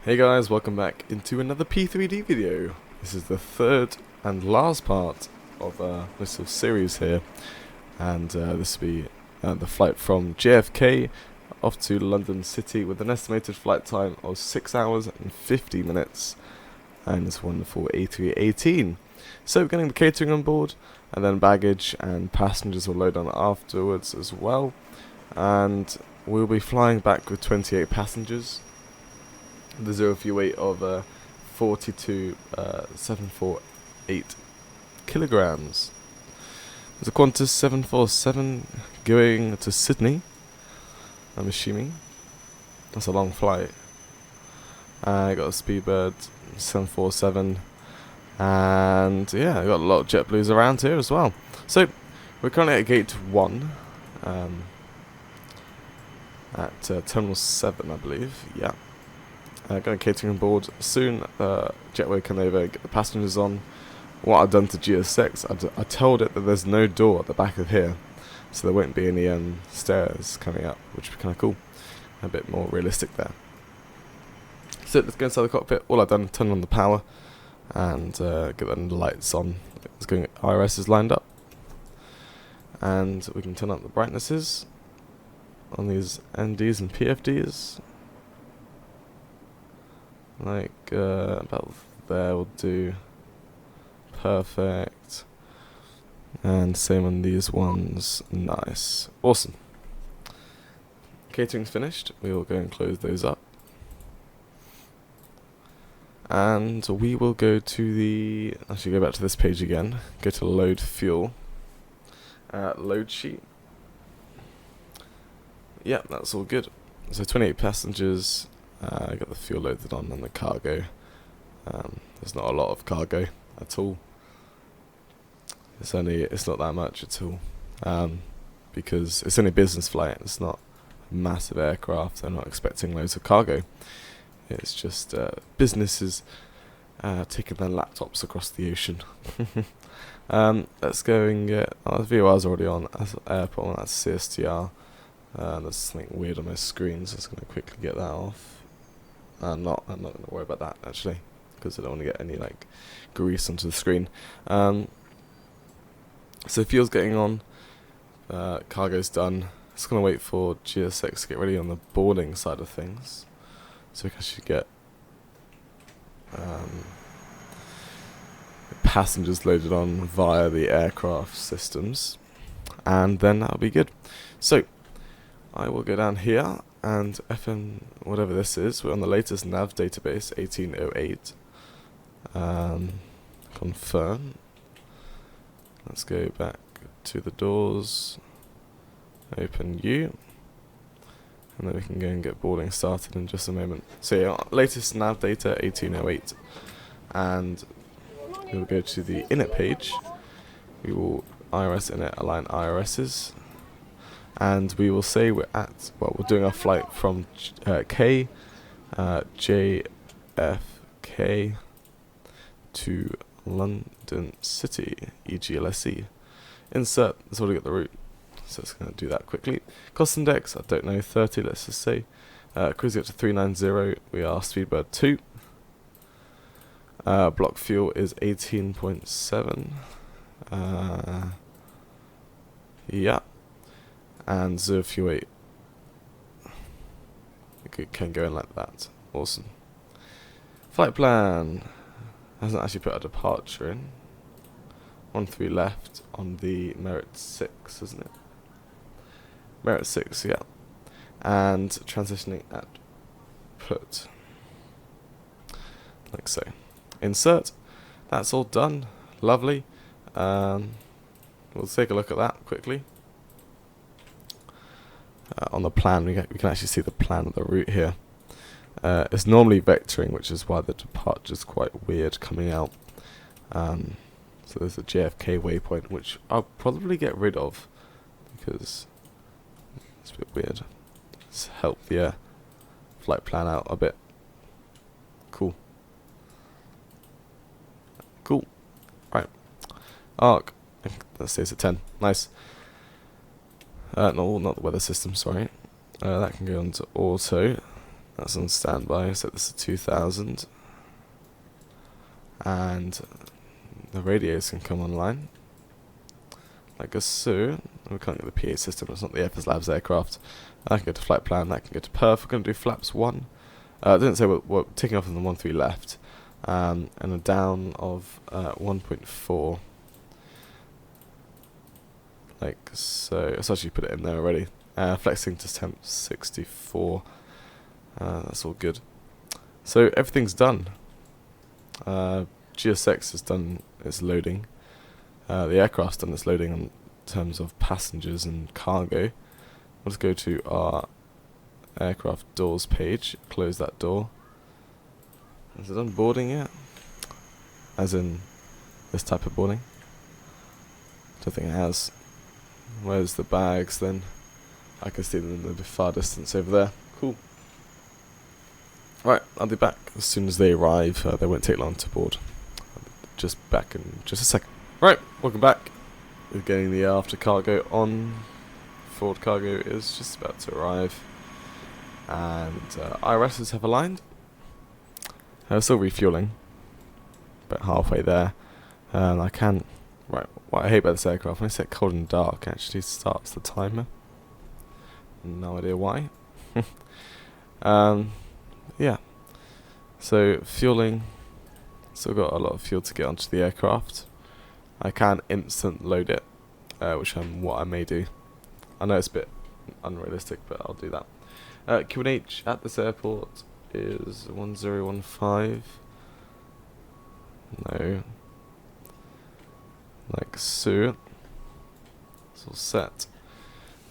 Hey guys, welcome back into another P3D video. This is the third and last part of this little series here, and this will be the flight from JFK off to London City with an estimated flight time of 6 hours and 50 minutes, and this wonderful A318. So we're getting the catering on board, and then baggage and passengers will load on afterwards as well, and we'll be flying back with 28 passengers. The zero fuel weight of 42,748 kilograms. There's a Qantas 747 going to Sydney, I'm assuming. That's a long flight. I got a Speedbird 747, and yeah, I got a lot of JetBlues around here as well. So we're currently at gate 1 at Terminal 7, I believe. Yeah. Going catering on board soon. Jetway come over, get the passengers on. What I've done to GS6, I told it that there's no door at the back of here, so there won't be any stairs coming up, which would be kind of cool. A bit more realistic there. So let's go inside the cockpit. All I've done, turn on the power and get the lights on. It's going. IRS is lined up, and we can turn up the brightnesses on these NDs and PFDs. Like about there will do. Perfect. And same on these ones. Nice. Awesome. Catering's finished. We will go and close those up. And we will go to the... Actually go back to this page again. Go to load fuel. Load sheet. Yep, that's all good. So 28 passengers. I got the fuel loaded on and the cargo. There's not a lot of cargo at all. It's not that much at all, because it's only a business flight. It's not a massive aircraft. They're not expecting loads of cargo. It's just businesses taking their laptops across the ocean. Let's go and get. The VOR's already on. That's airport. That's CSTR. There's something weird on my screen, so I'm just going to quickly get that off. I'm not going to worry about that actually, because I don't want to get any like grease onto the screen. So fuel's getting on, cargo's done. Just going to wait for GS6 to get ready on the boarding side of things, so we can actually get passengers loaded on via the aircraft systems, and then that'll be good. So I will go down here and FM whatever this is. We're on the latest nav database 1808. Confirm. Let's go back to the doors. Open U, and then we can go and get boarding started in just a moment. So yeah, latest nav data 1808, and we will go to the init page. We will IRS init align IRSs. And we will say we're doing our flight from KJFK to London City, EGLC. Insert, that's already got the route, so it's going to do that quickly. Cost index, I don't know, 30, let's just say. Cruising up to 390, we are Speedbird 2. Block fuel is 18.7. Yeah. And 0 fuel weight. It can go in like that. Awesome. Flight plan. Hasn't actually put a departure in. 13 left on the Merit 6, isn't it? Merit 6, yeah. And transitioning at put. Like so. Insert. That's all done. Lovely. We'll take a look at that quickly. On the plan, we can actually see the plan of the route here. It's normally vectoring, which is why the departure is quite weird coming out. So there's a JFK waypoint, which I'll probably get rid of because it's a bit weird. Let's help the flight plan out a bit. Cool. Cool. Right. Arc. That stays at 10. Nice. No, not the weather system, sorry. That can go on to auto. That's on standby, set this to 2000. And the radios can come online. Like so. We can't get the PA system, it's not the FS Labs aircraft. That can go to flight plan, that can go to perf. We're going to do flaps 1. It didn't say we're taking off on the 1-3 left. And a down of 1.4. Like so. It's actually put it in there already. Flexing to temp 64. That's all good. So everything's done. GSX has done its loading. The aircraft's done its loading in terms of passengers and cargo. Let's go to our aircraft doors page. Close that door. Is it done boarding yet? As in this type of boarding? Don't think it has. Where's the bags then? I can see them in the far distance over there. Cool. Right, I'll be back as soon as they arrive. They won't take long to board. I'll be just back in just a second. Right, welcome back. We're getting the after cargo on. Forward cargo is just about to arrive. And IRSs have aligned. Still refueling. About halfway there. I can... Right, what I hate about this aircraft, when I set cold and dark, it actually starts the timer. No idea why. Yeah. So, fueling. Still got a lot of fuel to get onto the aircraft. I can instant load it, which what I may do. I know it's a bit unrealistic, but I'll do that. Q&H at this airport is 1015. No. Like so. It's all set.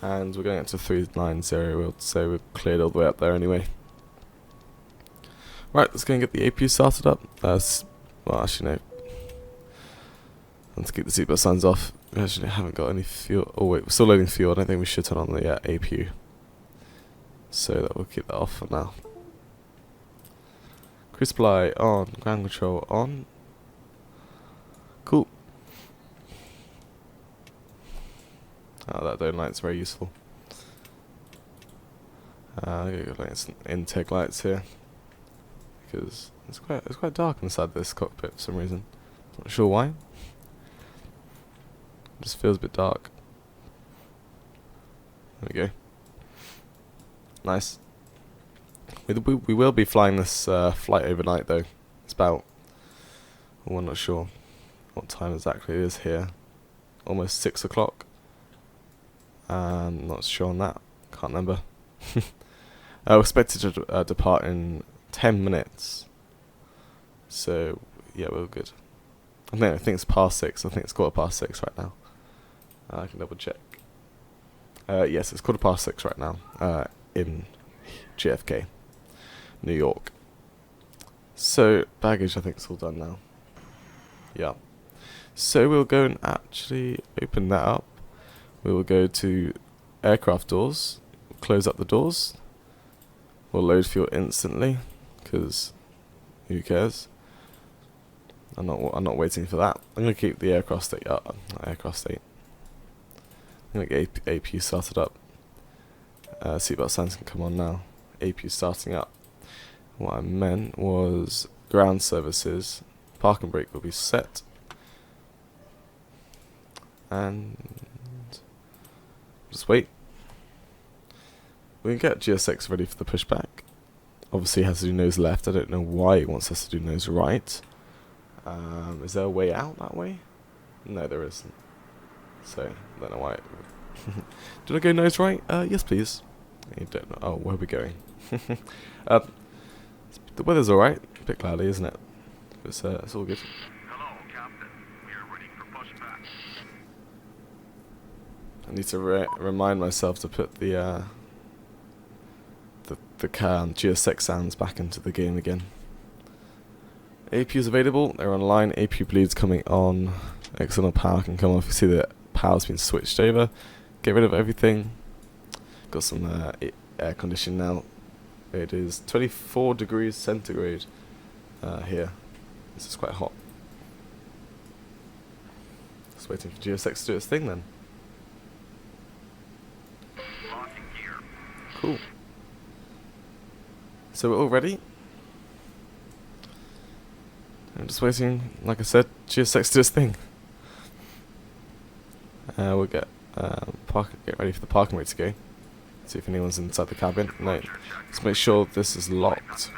And we're going up to 390. We'll say we're cleared all the way up there anyway. Right, let's go and get the APU started up. Well, actually, no. Let's keep the seatbelt signs off. We actually haven't got any fuel. Oh, wait, we're still loading fuel. I don't think we should turn on the APU. So that we'll keep that off for now. Cruise supply on. Ground control on. Cool. Oh, that dome light's very useful. Got like some intake lights here because it's quite dark inside this cockpit for some reason. Not sure why. It just feels a bit dark. There we go. Nice. We will be flying this flight overnight though. It's about... I'm not sure what time exactly it is here. Almost 6 o'clock. Not sure on that. Can't remember. We're expected to depart in 10 minutes. So, yeah, we're good. I think it's past 6. I think it's 6:15 right now. I can double check. Yes, it's 6:15 right now. In JFK, New York. So, baggage I think is all done now. Yeah. So, we'll go and actually open that up. We will go to aircraft doors, close up the doors. We'll load fuel instantly, because who cares? I'm not waiting for that. I'm gonna keep the aircraft state up. Aircraft state. I'm gonna get APU started up. Seatbelt signs can come on now. APU starting up. What I meant was ground services. Park and brake will be set. And just wait. We can get GSX ready for the pushback. Obviously it has to do nose left. I don't know why it wants us to do nose right. Is there a way out that way? No, there isn't. So, I don't know why. Do I go nose right? Yes please. You don't know. Oh, where are we going? The weather's alright. A bit cloudy, isn't it? It's all good. Hello, Captain. We are ready for pushback. I need to remind myself to put the GSX sounds back into the game again. APU's available, they're online. APU bleed's coming on. External power can come off. You see that power's been switched over. Get rid of everything. Got some air conditioning now. It is 24 degrees centigrade here. This is quite hot. Just waiting for GSX to do its thing then. Launching gear. Cool. So we're all ready. I'm just waiting, like I said, GSX to this thing. We'll get ready for the parking brake to go. See if anyone's inside the cabin. No. Let's make sure this is locked.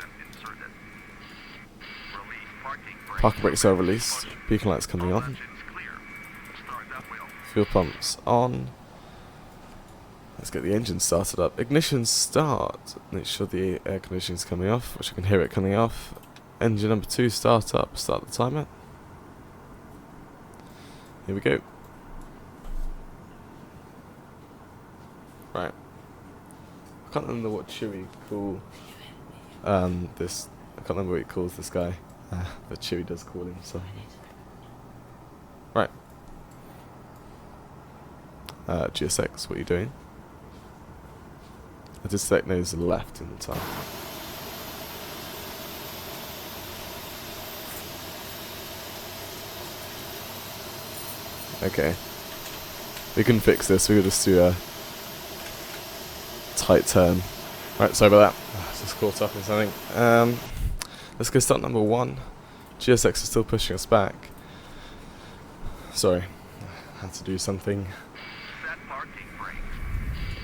Parking brakes are released. Beacon lights coming on. Fuel pumps on. Let's get the engine started up. Ignition start. Make sure the air conditioning is coming off, which I can hear it coming off. Engine number 2 start up. Start the timer. Here we go. Right. I can't remember what Chewie call this. I can't remember what he calls this guy. But Chewie does call him. So. Right. GSX, what are you doing? I did select nose left in the time. Okay. We can fix this. We could just do a tight turn. Right, sorry about that. Just caught up in something. Let's go start number 1. GSX is still pushing us back. Sorry. I had to do something.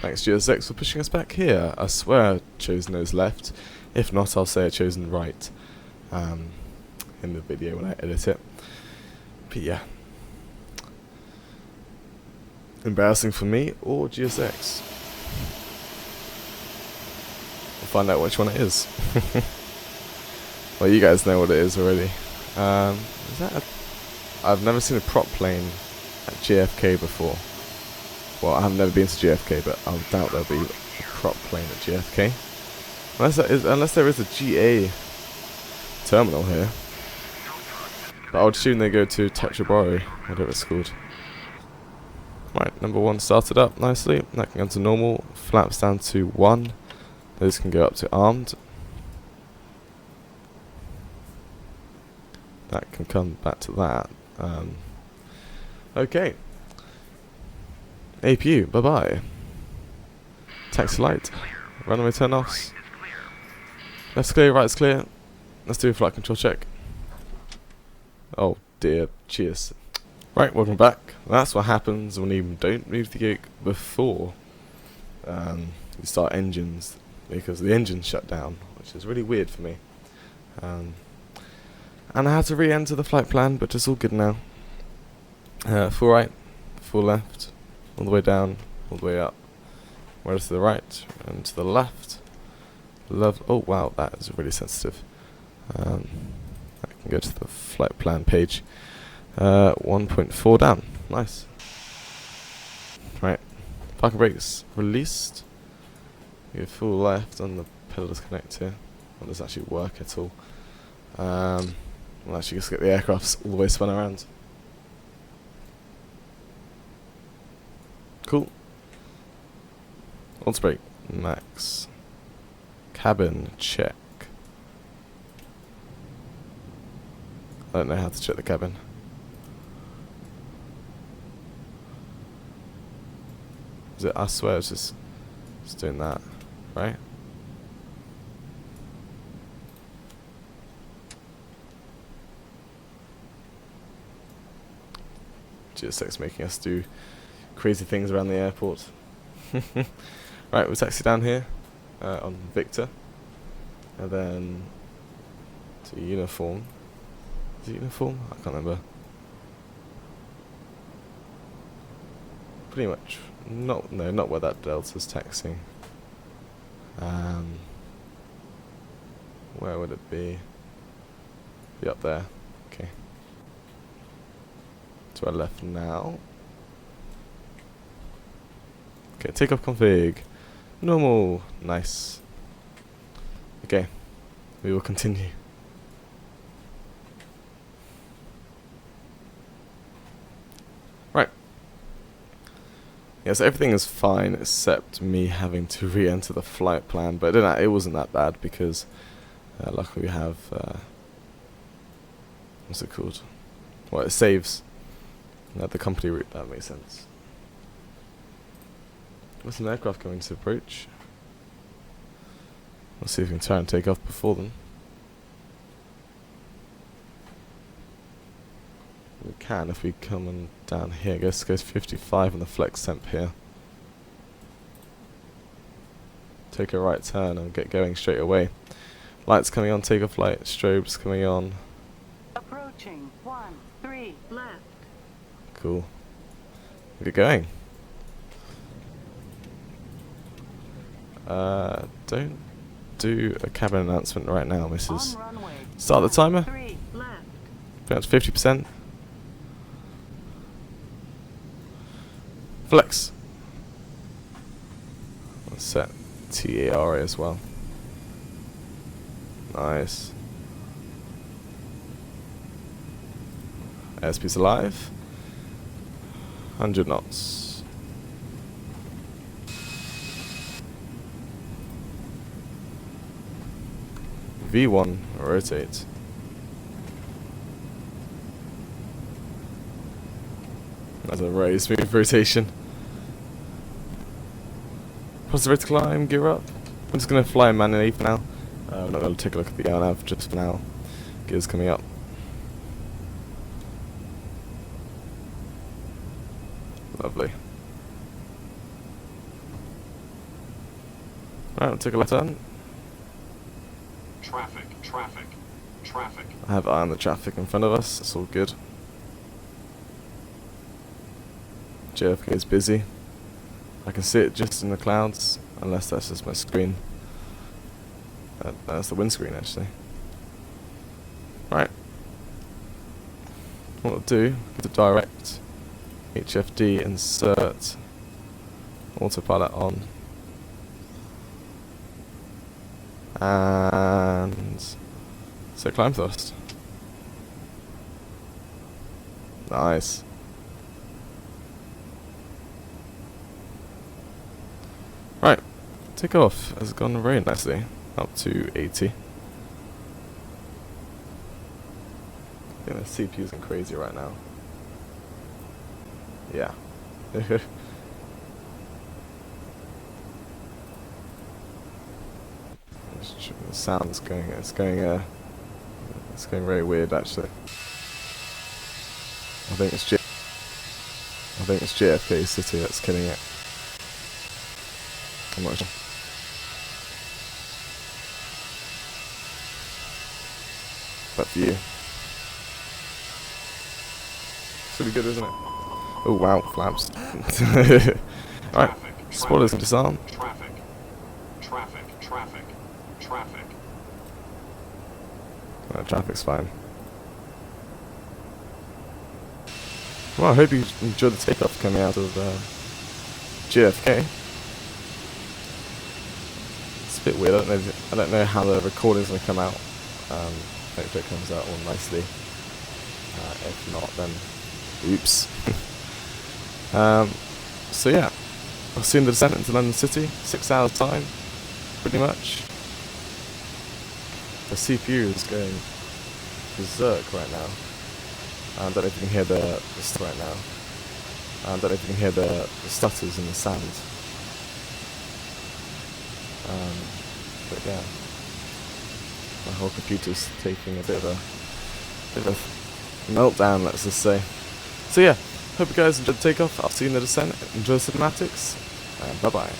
Thanks GSX for pushing us back here. I swear I chose nose left. If not, I'll say I chosen right in the video when I edit it. But yeah. Embarrassing for me or GSX. We'll find out which one it is. Well, you guys know what it is already. Is that I've never seen a prop plane at JFK before. Well, I've never been to JFK, but I doubt there'll be a prop plane at JFK. Unless there is a GA terminal here. But I would assume they go to Tetraboro, whatever it's called. Right, number 1 started up nicely. That can go to normal. Flaps down to 1. Those can go up to armed. That can come back to that. Okay. APU, bye bye. Taxi light. Runway turn offs. Left's clear, right's clear. Let's do a flight control check. Oh dear, cheers. Right, welcome back. That's what happens when you don't move the yoke before you start engines, because the engine's shut down, which is really weird for me. And I had to re-enter the flight plan, but it's all good now. Full right, full left, all the way down, all the way up. Whereas to the right and to the left. Oh wow, that is really sensitive. I can go to the flight plan page. 1.4 down. Nice. Right. Parking brakes released. We go full left on the pedal disconnect here. Well, does actually work at all. We'll actually just get the aircrafts all the way spun around. Cool. Launch brake. Max. Cabin check. I don't know how to check the cabin. Is it? I swear it's just doing that, right? GSX making us do crazy things around the airport. Right, we'll taxi down here on Victor, and then to uniform. Is it uniform? I can't remember. Pretty much. Not where that Delta's taxiing. Where would it be? Be up there. Okay. To our left now. Okay, takeoff config. Normal. Nice. Okay. We will continue. Right. Yes, everything is fine except me having to re-enter the flight plan, but it wasn't that bad because luckily we have what's it called? Well, it saves the company route. That makes sense. What's an aircraft going to approach? Let's see if we can try and take off before them. We can if we come on down here. Goes 55 on the flex temp here. Take a right turn and get going straight away. Lights coming on, takeoff light, strobes coming on. Approaching 13 left. Cool. Get going. Don't do a cabin announcement right now, Mrs. On runway. Start the timer. 3 left. That's 50%. Flex. Let's set TARA as well. Nice. Airspeed's alive. 100 knots. V1 rotate. That's a very smooth rotation. Positive rate to climb, gear up. I'm just going to fly manually for now. I'm not going to take a look at the nav just for now. Gears coming up. Lovely. Right, we'll take a left turn. Traffic, traffic, traffic. I have eye on the traffic in front of us, it's all good. JFK is busy. I can see it just in the clouds, unless that's just my screen. That's the windscreen actually. Right. What we'll do, go to direct, HFD, insert, autopilot on. And so climb thrust. Nice. Right, take off. Has gone very nicely. Up to 80. I think the CPU isn't crazy right now. Yeah. The sound's going. It's going very weird actually. I think it's JFK City that's killing it. I'm not sure. But for you. It's really good, isn't it? Oh wow, flaps. Right, spoilers disarm. Traffic, traffic, traffic, traffic. Traffic's fine. Well, I hope you enjoyed the takeoff coming out of JFK. It's a bit weird. I don't know how the recording's gonna come out. Hopefully it comes out all nicely. If not, then oops. So yeah, I'll see you in the descent into London City. 6 hours time, pretty much. The CPU is going berserk right now. I don't know if you can hear the stuff right now. I don't know if you can hear the stutters and the sound. But yeah, my whole computer's taking a bit of a meltdown, let's just say. So yeah, hope you guys enjoyed the takeoff. I'll see you in the descent. Enjoy the cinematics, and bye bye.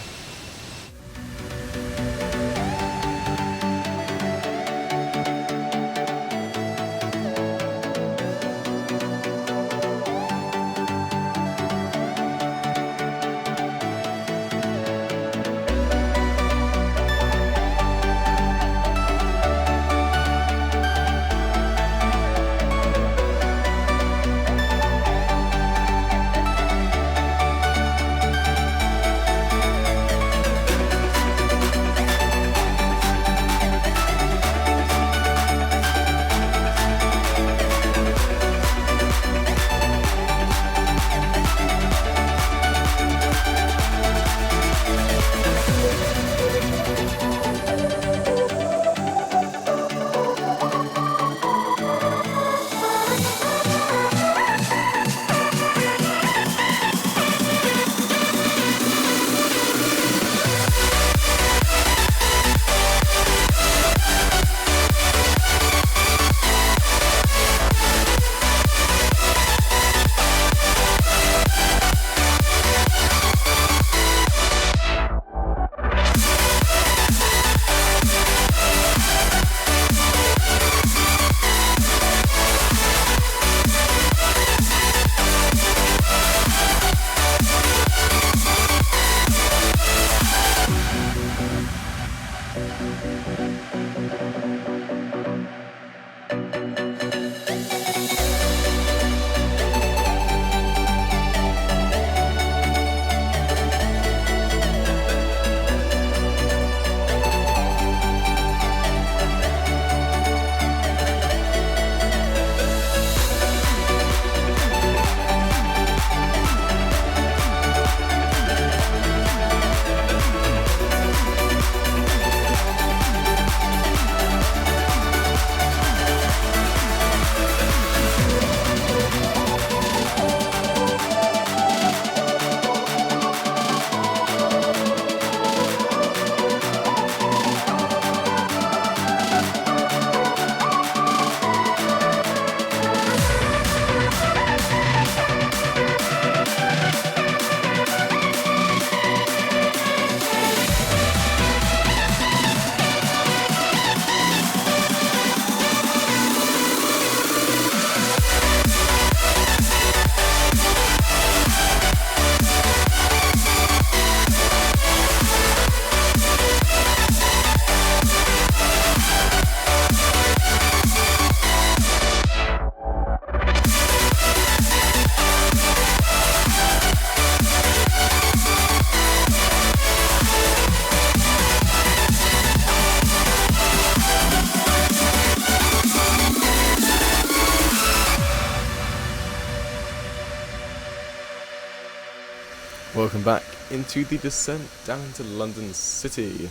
Welcome back into the descent down into London City.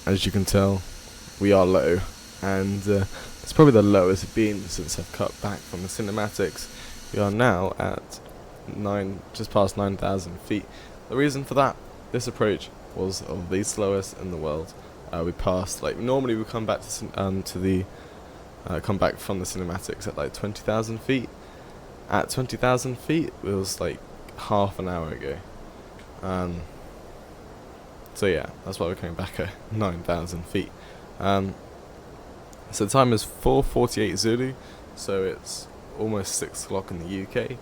As you can tell, we are low, and it's probably the lowest it's been since I've cut back from the cinematics. We are now at just past 9,000 feet. The reason for that, this approach was of the slowest in the world. We passed, like, normally we come back to come back from the cinematics at like 20,000 feet. At 20,000 feet, it was like half an hour ago. So yeah, that's why we're coming back at 9,000 feet. So the time is 4:48 Zulu, so it's almost 6 o'clock in the UK,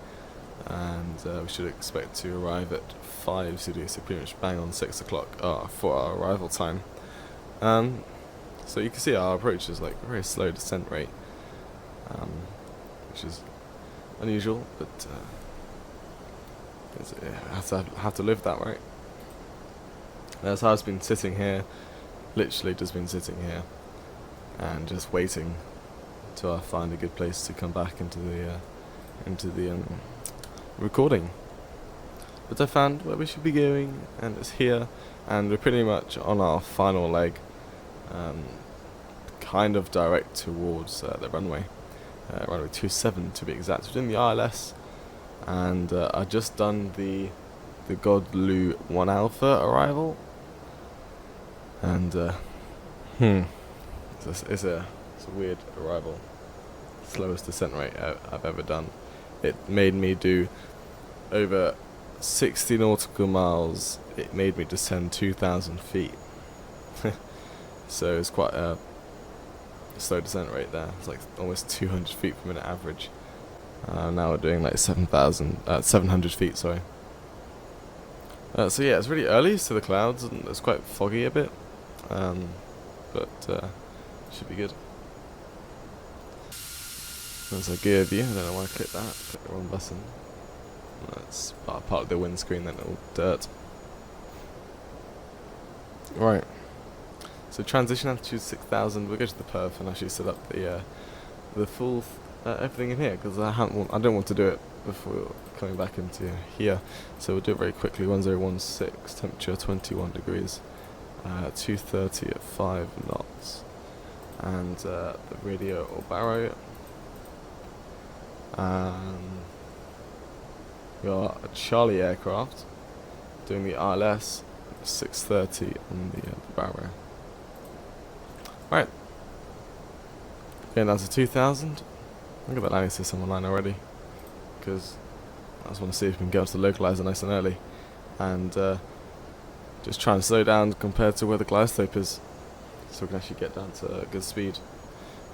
and we should expect to arrive at 5 Zulu, so pretty much bang on 6 o'clock for our arrival time. So you can see our approach is like a very slow descent rate, which is unusual, but have to live that, right? As I've been sitting here, literally just been sitting here, and just waiting till I find a good place to come back into the recording. But I found where we should be going, and it's here, and we're pretty much on our final leg, kind of direct towards the runway 27 to be exact. We're doing the ILS, and I've just done the Godlu 1 Alpha arrival, and it's a weird arrival. Slowest descent rate I've ever done. It made me do over 60 nautical miles. It made me descend 2,000 feet. So it's quite a slow descent rate there. It's like almost 200 feet per minute average. Now we're doing like 700 feet, sorry. So yeah, it's really early, so the clouds, and it's quite foggy a bit, but should be good. There's a gear view. I don't know why I clicked that. Clicked the wrong button. That's part of the windscreen, then all dirt. Right. So transition altitude 6,000. We'll go to the perf and actually set up the full everything in here, because I don't want to do it before coming back into here. So we'll do it very quickly. 1016, temperature 21 degrees, 230 at 5 knots, and the radio or barrow. We are a Charlie aircraft doing the ILS 630 on the barrow. Right, going down to 2,000. I'll get that landing system online already, because I just want to see if we can get to the localizer nice and early, and just try and slow down compared to where the glide slope is, so we can actually get down to good speed.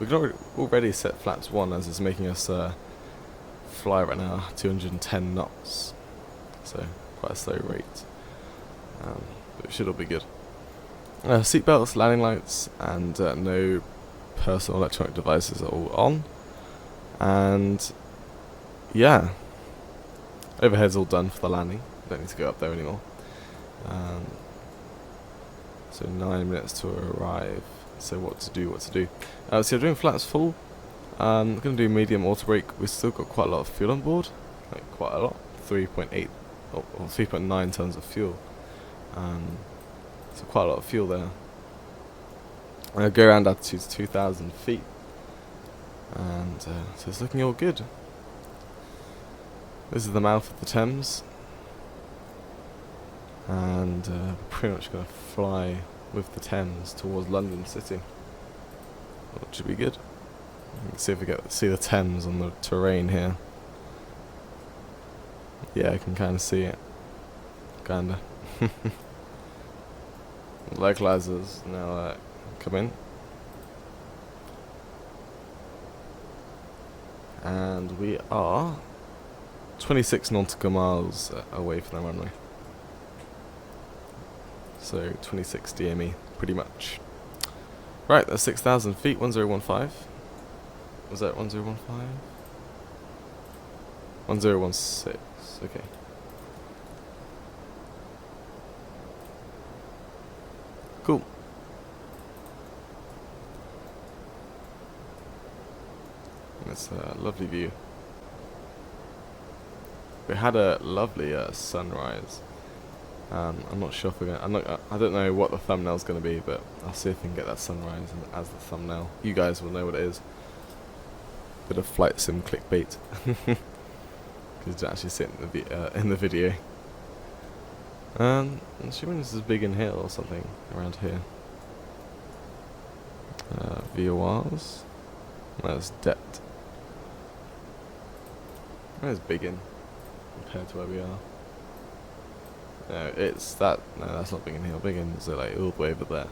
We can already set flaps 1, as it's making us fly right now 210 knots, so quite a slow rate, but it should all be good. Seat belts, landing lights, and no personal electronic devices are all on. And yeah, overhead's all done for the landing. Don't need to go up there anymore. So 9 minutes to arrive. So what to do? So I'm doing flaps full. I'm going to do medium auto brake. We've still got quite a lot of fuel on board, like quite a lot. 3.8 or 3.9 tons of fuel. So quite a lot of fuel there. I'll go around altitude to 2,000 feet. And so it's looking all good. This is the mouth of the Thames, and we're pretty much going to fly with the Thames towards London City, which should be good. You can see if we see the Thames on the terrain here. Yeah, I can kind of see it. Kinda. Localizers now come in. And we are 26 nautical miles away from the runway. So 26 DME, pretty much. Right, that's 6,000 feet, 1015. Was that 1015? 1016, okay. Cool. It's a lovely view. We had a lovely sunrise I'm not sure if we're gonna. I don't know what the thumbnail's gonna be, but I'll see if we can get that sunrise as the thumbnail. You guys will know what it is. Bit of flight sim clickbait. Because you don't actually see it in the video. I'm assuming this is Biggin Hill or something around here. VORs. That's depth. Where's Biggin compared to where we are? No, it's that. No, that's not Biggin Hill. Biggin's like all the way over there.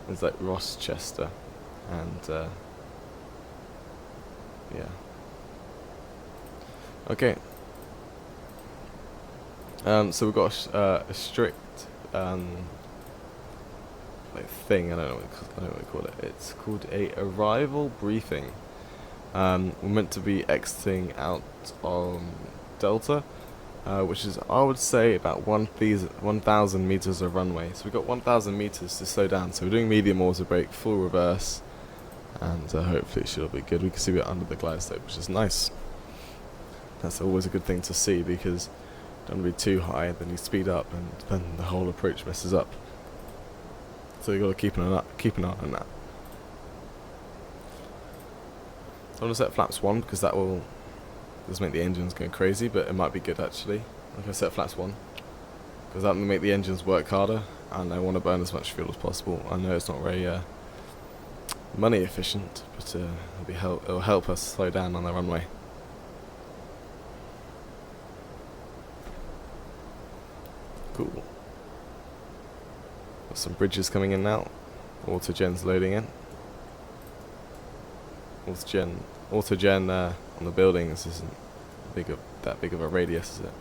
It's like Rochester, and yeah. Okay. So we've got a strict like thing. I don't know what to call it. It's called a arrival briefing. We're meant to be exiting out on Delta, which is, I would say, about 1,000 meters of runway. So we've got 1,000 meters to slow down. So we're doing medium auto brake, full reverse, and hopefully it should be good. We can see we're under the glide slope, which is nice. That's always a good thing to see, because don't be too high, then you speed up, and then the whole approach messes up. So you got to keep an eye on that. I want to set flaps 1 because that will just make the engines go crazy, but it might be good actually. I'm going to set flaps 1 because that will make the engines work harder, and I want to burn as much fuel as possible. I know it's not very money efficient, but it'll help us slow down on the runway. Cool. Got some bridges coming in now. Autogen's loading in. Autogen on the buildings isn't that big of a radius, is it?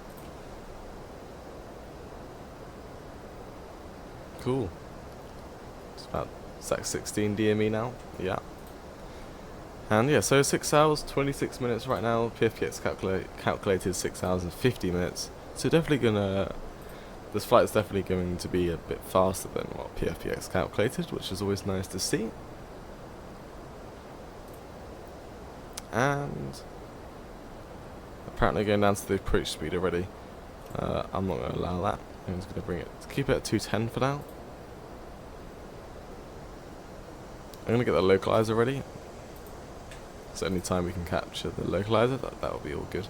Cool. It's about SAC 16 DME now. Yeah. And yeah, so 6 hours 26 minutes right now. PFPX calculated 6 hours and 50 minutes. So this flight's definitely going to be a bit faster than what PFPX calculated, which is always nice to see. And apparently going down to the approach speed already. I'm not going to allow that. I'm just going to keep it at 210 for now. I'm going to get the localizer ready. So any time we can capture the localizer, that will be all good.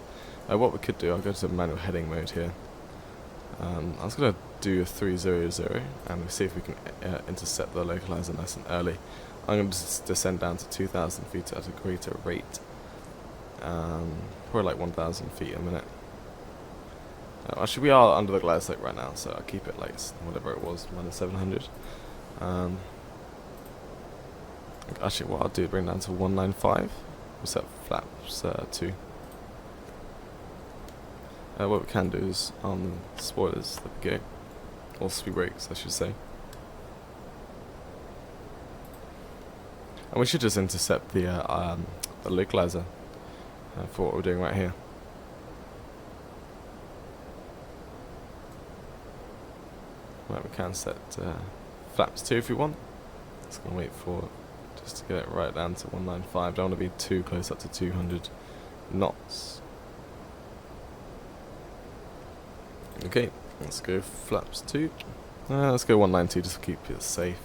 What we could do, I'll go to manual heading mode here. I was going to do a 300 and see if we can intercept the localizer nice and early. I'm going to descend down to 2,000 feet at a greater rate. Probably like 1,000 feet a minute. Actually, we are under the glide slope right now, so I'll keep it like whatever it was, minus 700. Actually, what I'll do, bring it down to 195. We'll set flaps 2. What we can do is on the spoilers, there we go, or speed brakes, I should say. And we should just intercept the localizer for what we're doing right here. Right, we can set flaps 2 if we want. Just gonna wait for just to get it right down to 195. Don't want to be too close up to 200 knots. Okay, let's go flaps 2. Let's go 190 just to keep it safe.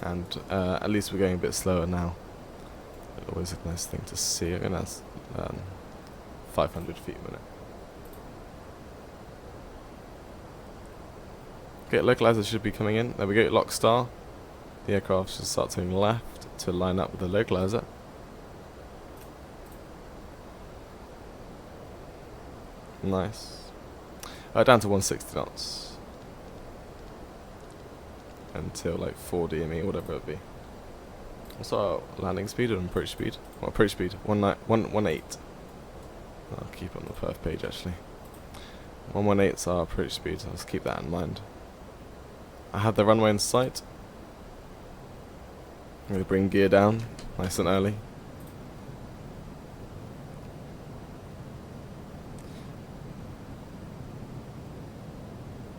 And at least we're going a bit slower now. Always a nice thing to see. I'm going to 500 feet a minute. Okay, localizer should be coming in. There we go, lock star. The aircraft should start turning left to line up with the localizer. Nice. Down to 160 knots. Until like 4 DME, whatever it be. What's our landing speed and approach speed? Well, approach speed, 118. I'll keep it on the perf page actually. 118 is our approach speed, so let's keep that in mind. I have the runway in sight. I'm going to bring gear down, nice and early.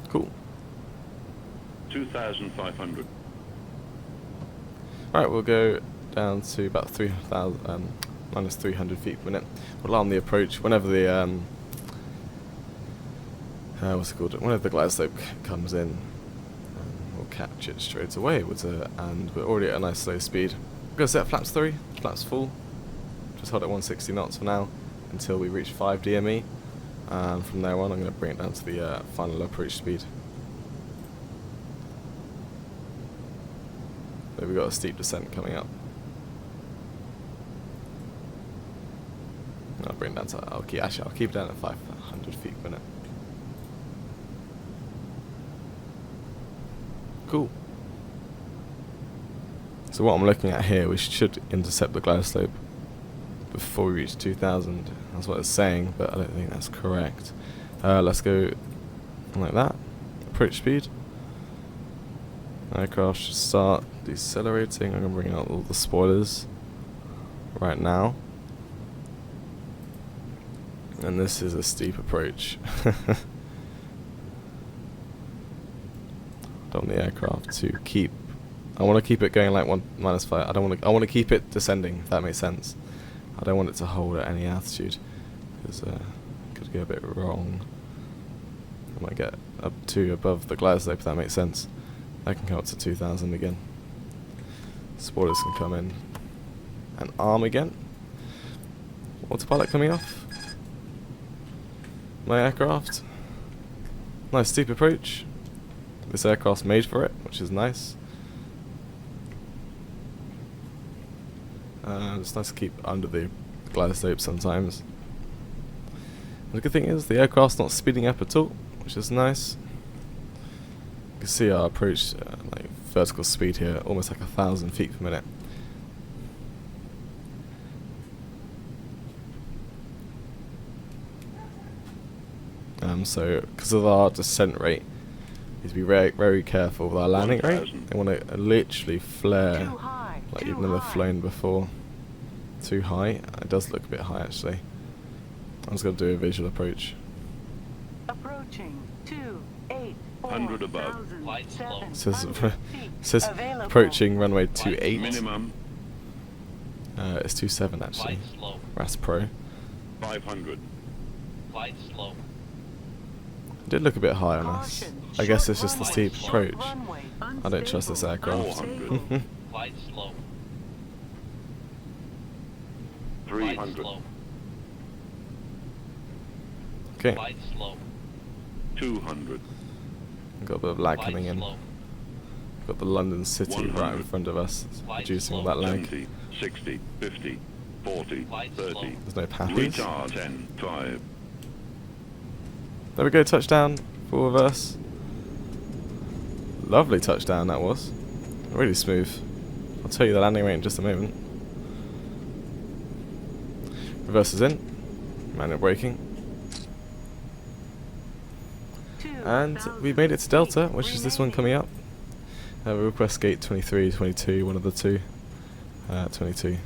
Cool. 2,500. Alright, we'll go down to about minus 300 feet per minute. We'll arm the approach whenever the what's it called? Whenever the glide slope comes in, we'll catch it straight away with it, and we're already at a nice slow speed. We're going to set flaps 3, flaps full. Just hold at 160 knots for now until we reach 5 DME. From there on, I'm going to bring it down to the final approach speed. So we've got a steep descent coming up. I'll bring it down to, I'll keep it down at 500 feet per minute. Cool. So what I'm looking at here, we should intercept the glide slope before we reach 2000. That's what it's saying, but I don't think that's correct. Let's go like that. Approach speed. Aircraft should start decelerating. I'm going to bring out all the spoilers right now. And this is a steep approach. Don't want the aircraft to keep. I want to keep it going like -5. I want to keep it descending. If that makes sense. I don't want it to hold at any altitude, because it could go a bit wrong. I might get up to above the glide slope. If that makes sense. I can come up to 2000 again. Spoilers can come in and arm again. Autopilot coming off. My aircraft. Nice steep approach. This aircraft's made for it, which is nice. It's nice to keep under the glide slope sometimes. And the good thing is the aircraft's not speeding up at all, which is nice. You can see our approach, like vertical speed here, almost like 1,000 feet per minute. So because of our descent rate, you need to be very, very careful with our landing rate. They want to literally flare like you've never flown before. Too high. It does look a bit high actually. I'm just going to do a visual approach. Approaching 284 above. It says approaching runway 28. Minimum It's 27 actually. RAS Pro. 500. Glide slow. It did look a bit high on us. I guess it's just the steep approach. I don't trust this aircraft. 400. Glide slow. 300. Slow. Okay, Glide slow. 200. got a bit of lag Glide coming in. slow. Got the London City right in 100. front of us. It's Glide reducing all slow. that lag. 70, 60, 50, 40, Glide 30. slow. There's no patties. Retard 10, 5. There we go, touchdown. Full reverse. Lovely touchdown that was. Really smooth. I'll tell you the landing rate in just a moment. Reverse is in. Manual braking. And we made it to Delta, which is this one coming up. We request gate 23, 22, one of the two. 22.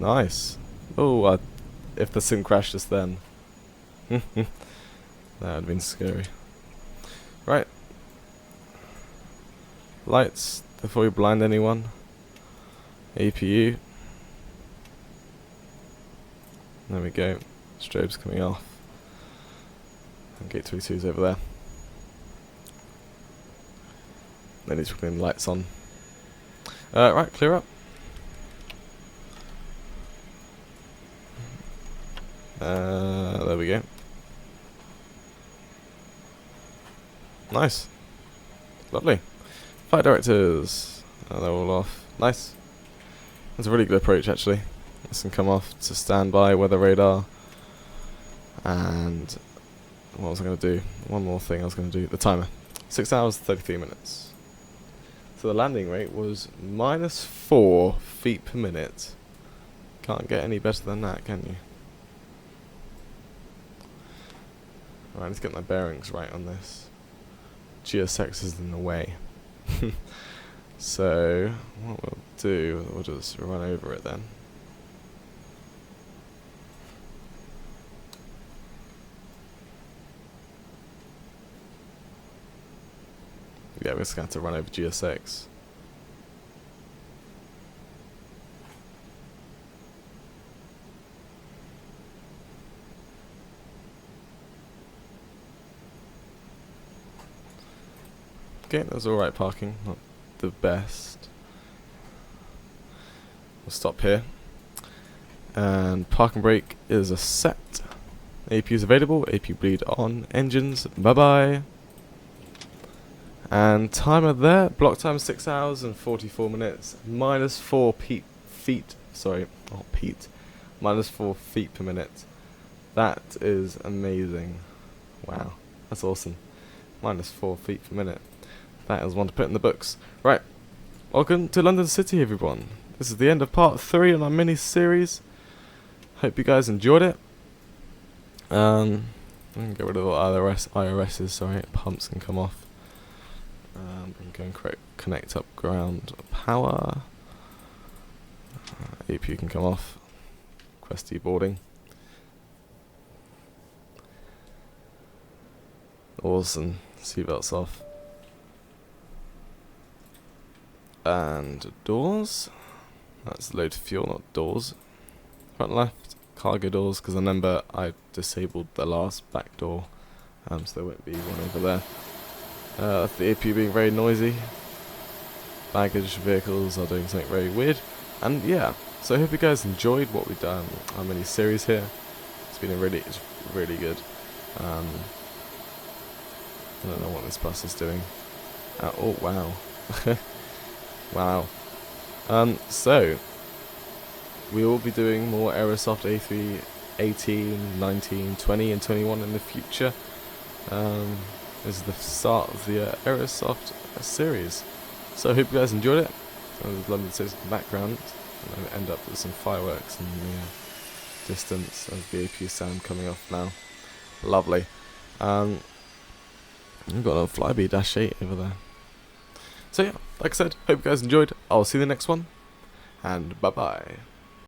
Nice. Oh, if the sim crashed just then. That would have been scary. Right. Lights, before we blind anyone. APU. There we go. Strobe's coming off. And gate 22 is over there. Then he's putting lights on. Right, clear up. There we go. Nice. Lovely. Flight directors. They're all off. Nice. That's a really good approach actually. This can come off to standby, weather radar. And what was I going to do? One more thing I was going to do. The timer. 6 hours, 33 minutes. So the landing rate was -4 feet per minute. Can't get any better than that, can you? Alright, let's get my bearings right on this. GSX is in the way. So, what we'll do, we'll just run over it then. Yeah, we're just going to have to run over GSX. Okay, that's alright parking, not the best. We'll stop here. And parking brake is a set. AP is available, AP bleed on, engines, bye bye. And timer there, block time 6 hours and 44 minutes, minus 4 feet, sorry, not feet, minus 4 feet per minute. That is amazing. Wow, that's awesome. Minus 4 feet per minute. That is one to put in the books. Right, welcome to London City, everyone. This is the end of part 3 on our mini-series. Hope you guys enjoyed it. I'm going to get rid of all IRSs, sorry, pumps can come off. I'm going to connect up ground power. APU can come off. Questy boarding. Awesome. Seatbelts off. And doors. That's load fuel, not doors. Front left, cargo doors, because I remember I disabled the last back door, so there won't be one over there. The APU being very noisy. Baggage vehicles are doing something very weird. And yeah, so I hope you guys enjoyed what we've done, our mini series here. It's really good. I don't know what this bus is doing. Oh wow. Wow. So we will be doing more Aerosoft A318, 19, 20 and 21 in the future. This is the start of the Aerosoft series. So I hope you guys enjoyed it. There's London City in the background. And I end up with some fireworks in the distance. There's the APU sound coming off now. Lovely. We've got a Flybe -8 over there. So yeah, like I said, hope you guys enjoyed. I'll see you in the next one. And bye bye.